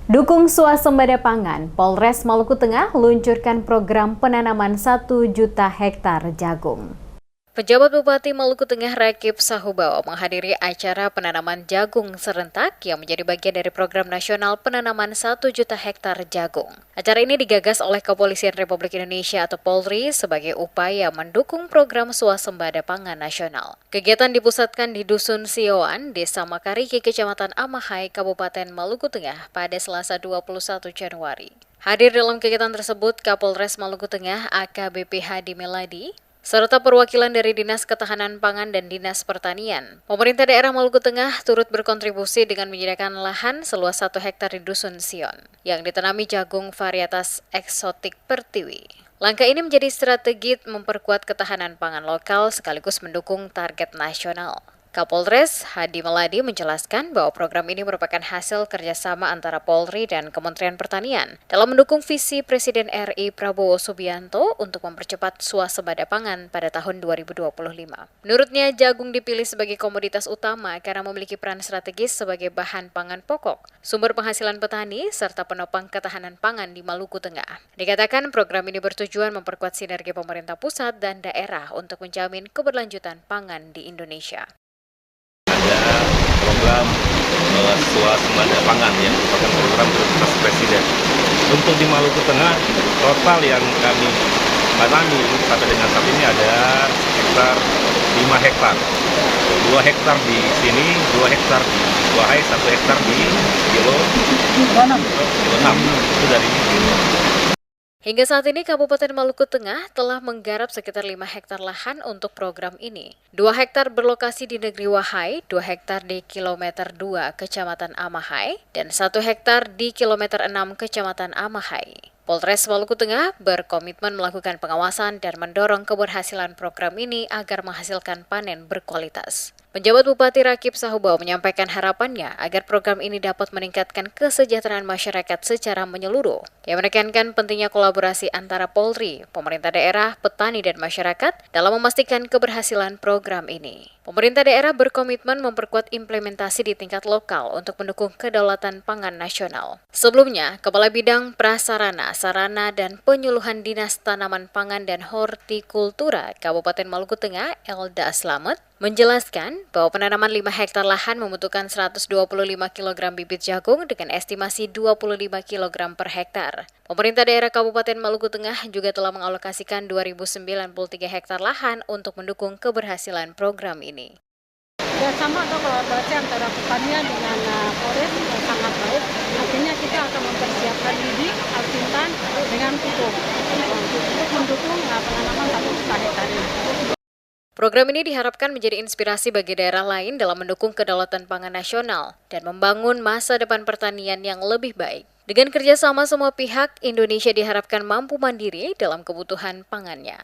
Dukung swasembada pangan, Polres Maluku Tengah luncurkan program penanaman 1 juta hektar jagung. Pejabat Bupati Maluku Tengah Rakib Sahubawa menghadiri acara penanaman jagung serentak yang menjadi bagian dari program nasional penanaman 1 juta hektar jagung. Acara ini digagas oleh Kepolisian Republik Indonesia atau Polri sebagai upaya mendukung program swasembada pangan nasional. Kegiatan dipusatkan di Dusun Sioan, Desa Makariki, Kecamatan Amahai, Kabupaten Maluku Tengah pada Selasa 21 Januari. Hadir dalam kegiatan tersebut Kapolres Maluku Tengah AKBP Hadi Meladi, serta perwakilan dari Dinas Ketahanan Pangan dan Dinas Pertanian. Pemerintah daerah Maluku Tengah turut berkontribusi dengan menyediakan lahan seluas 1 hektar di Dusun Sion, yang ditanami jagung varietas eksotik Pertiwi. Langkah ini menjadi strategi memperkuat ketahanan pangan lokal sekaligus mendukung target nasional. Kapolres Hadi Meladi menjelaskan bahwa program ini merupakan hasil kerjasama antara Polri dan Kementerian Pertanian dalam mendukung visi Presiden RI Prabowo Subianto untuk mempercepat swasembada pangan pada tahun 2025. Menurutnya, jagung dipilih sebagai komoditas utama karena memiliki peran strategis sebagai bahan pangan pokok, sumber penghasilan petani, serta penopang ketahanan pangan di Maluku Tengah. Dikatakan program ini bertujuan memperkuat sinergi pemerintah pusat dan daerah untuk menjamin keberlanjutan pangan di Indonesia. Ada program swasembada pangan yang merupakan program prioritas Presiden. Untuk di Maluku Tengah, total yang kami tanami sampai dengan saat ini ada sekitar 5 hektar. 2 hektar di sini, 2 hektar di Wahai, 1 hektar di Kilo 6. Itu dari Kilo. Hingga saat ini Kabupaten Maluku Tengah telah menggarap sekitar 5 hektar lahan untuk program ini. 2 hektar berlokasi di Negeri Wahai, 2 hektar di Kilometer 2 Kecamatan Amahai, dan 1 hektar di Kilometer 6 Kecamatan Amahai. Polres Maluku Tengah berkomitmen melakukan pengawasan dan mendorong keberhasilan program ini agar menghasilkan panen berkualitas. Penjabat Bupati Rakib Sahubawa menyampaikan harapannya agar program ini dapat meningkatkan kesejahteraan masyarakat secara menyeluruh. Dia menekankan pentingnya kolaborasi antara Polri, pemerintah daerah, petani, dan masyarakat dalam memastikan keberhasilan program ini. Pemerintah daerah berkomitmen memperkuat implementasi di tingkat lokal untuk mendukung kedaulatan pangan nasional. Sebelumnya, Kepala Bidang Prasarana, Sarana, dan Penyuluhan Dinas Tanaman Pangan dan Hortikultura Kabupaten Maluku Tengah, Elda Slamet, menjelaskan bahwa penanaman 5 hektar lahan membutuhkan 125 kg bibit jagung dengan estimasi 25 kg per hektar. Pemerintah daerah Kabupaten Maluku Tengah juga telah mengalokasikan 2.093 hektar lahan untuk mendukung keberhasilan program ini. Kerjasama atau kolaborasi antara pertanian dengan Polres sangat baik. Artinya kita akan mempersiapkan bibit, alsintan dengan pupuk untuk mendukung penanaman 1 juta hektar ini. Program ini diharapkan menjadi inspirasi bagi daerah lain dalam mendukung kedaulatan pangan nasional dan membangun masa depan pertanian yang lebih baik. Dengan kerjasama semua pihak, Indonesia diharapkan mampu mandiri dalam kebutuhan pangannya.